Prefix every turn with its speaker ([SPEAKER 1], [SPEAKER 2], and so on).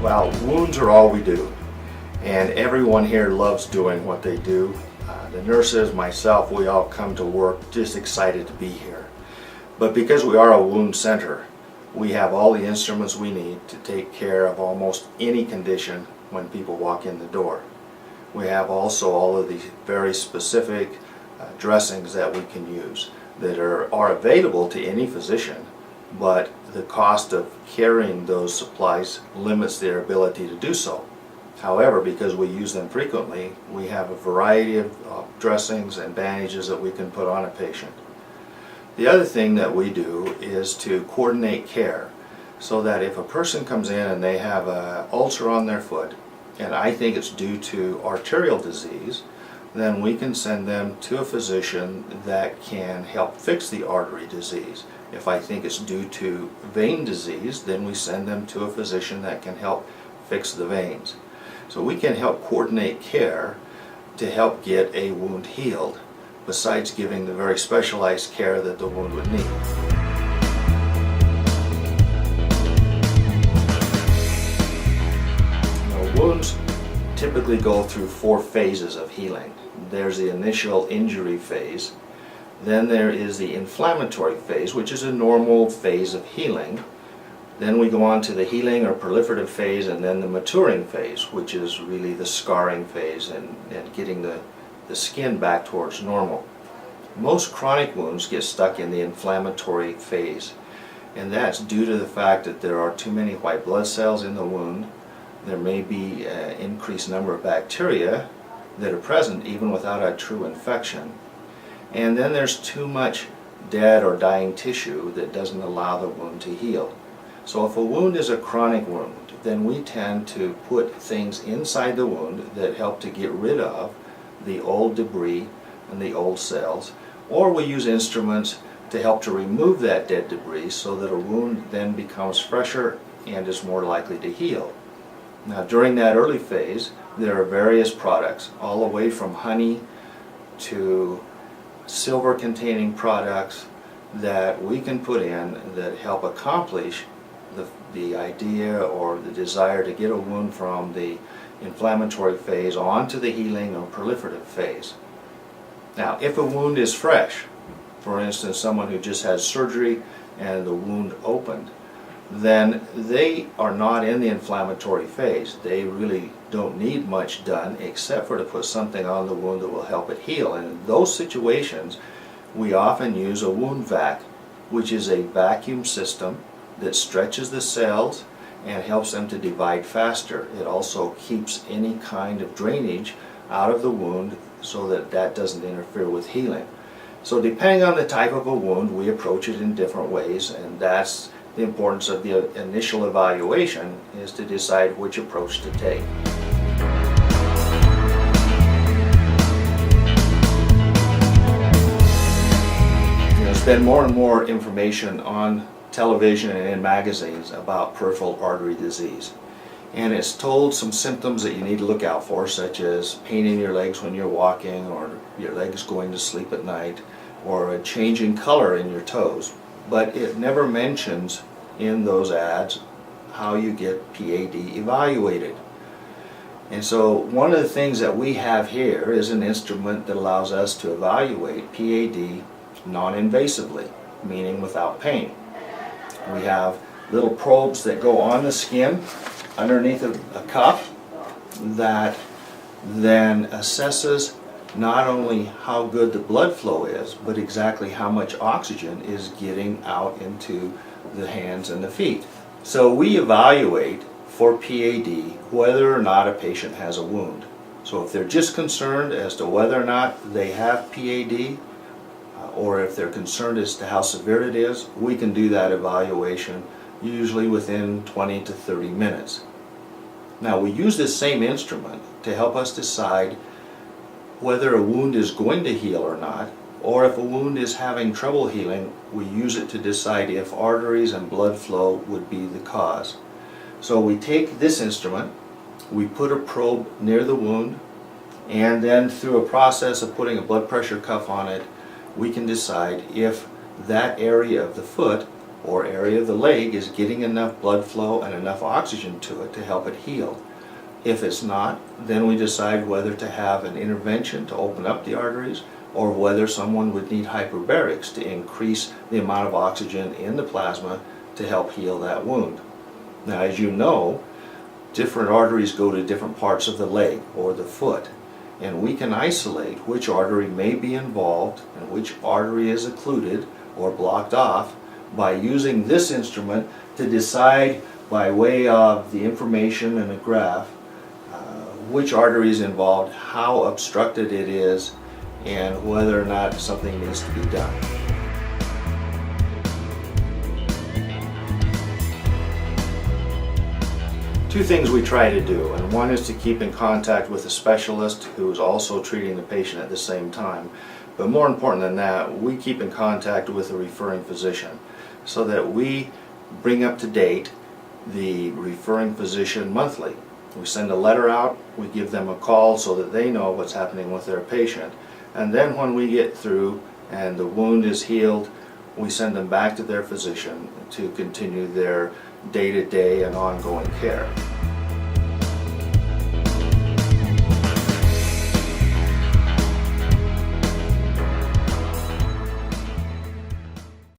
[SPEAKER 1] Well, wounds are all we do, and everyone here loves doing what they do. The nurses, myself, we all come to work just excited to be here. But because we are a wound center, we have all the instruments we need to take care of almost any condition when people walk in the door. We have also all of these very specific dressings that we can use that are available to any physician, but the cost of carrying those supplies limits their ability to do so. However, because we use them frequently, we have a variety of dressings and bandages that we can put on a patient. The other thing that we do is to coordinate care so that if a person comes in and they have an ulcer on their foot, and I think it's due to arterial disease, then we can send them to a physician that can help fix the artery disease. If I think it's due to vein disease, then we send them to a physician that can help fix the veins. So we can help coordinate care to help get a wound healed, besides giving the very specialized care that the wound would need. Wounds typically go through 4 phases of healing. There's the initial injury phase, then there is the inflammatory phase, which is a normal phase of healing. Then we go on to the healing or proliferative phase, and then the maturing phase, which is really the scarring phase and getting the skin back towards normal. Most chronic wounds get stuck in the inflammatory phase, and that's due to the fact that there are too many white blood cells in the wound. There may be an increased number of bacteria that are present even without a true infection. And then there's too much dead or dying tissue that doesn't allow the wound to heal. So if a wound is a chronic wound, then we tend to put things inside the wound that help to get rid of the old debris and the old cells, or we use instruments to help to remove that dead debris so that a wound then becomes fresher and is more likely to heal. Now, during that early phase, there are various products, all the way from honey to silver-containing products that we can put in that help accomplish the idea or the desire to get a wound from the inflammatory phase onto the healing or proliferative phase. Now, if a wound is fresh, for instance, someone who just had surgery and the wound opened, then they are not in the inflammatory phase. They really don't need much done except for to put something on the wound that will help it heal. And in those situations, we often use a wound vac, which is a vacuum system that stretches the cells and helps them to divide faster. It also keeps any kind of drainage out of the wound so that that doesn't interfere with healing. So depending on the type of a wound, we approach it in different ways, and that's the importance of the initial evaluation, is to decide which approach to take. There's been more and more information on television and in magazines about peripheral artery disease. And it's told some symptoms that you need to look out for, such as pain in your legs when you're walking, or your legs going to sleep at night, or a change in color in your toes. But it never mentions in those ads how you get PAD evaluated. And so one of the things that we have here is an instrument that allows us to evaluate PAD non-invasively, meaning without pain. We have little probes that go on the skin underneath a cuff that then assesses not only how good the blood flow is, but exactly how much oxygen is getting out into the hands and the feet. So we evaluate for PAD whether or not a patient has a wound. So if they're just concerned as to whether or not they have PAD, or if they're concerned as to how severe it is, we can do that evaluation usually within 20 to 30 minutes. Now, we use this same instrument to help us decide whether a wound is going to heal or not, or if a wound is having trouble healing, we use it to decide if arteries and blood flow would be the cause. So we take this instrument, we put a probe near the wound, and then through a process of putting a blood pressure cuff on it, we can decide if that area of the foot or area of the leg is getting enough blood flow and enough oxygen to it to help it heal. If it's not, then we decide whether to have an intervention to open up the arteries, or whether someone would need hyperbarics to increase the amount of oxygen in the plasma to help heal that wound. Now, as you know, different arteries go to different parts of the leg or the foot, and we can isolate which artery may be involved and which artery is occluded or blocked off by using this instrument to decide, by way of the information in a graph, which artery is involved, how obstructed it is, and whether or not something needs to be done. Two things we try to do, and one is to keep in contact with a specialist who is also treating the patient at the same time. But more important than that, we keep in contact with a referring physician so that we bring up to date the referring physician monthly. We send a letter out, we give them a call so that they know what's happening with their patient. And then when we get through and the wound is healed, we send them back to their physician to continue their day-to-day and ongoing care.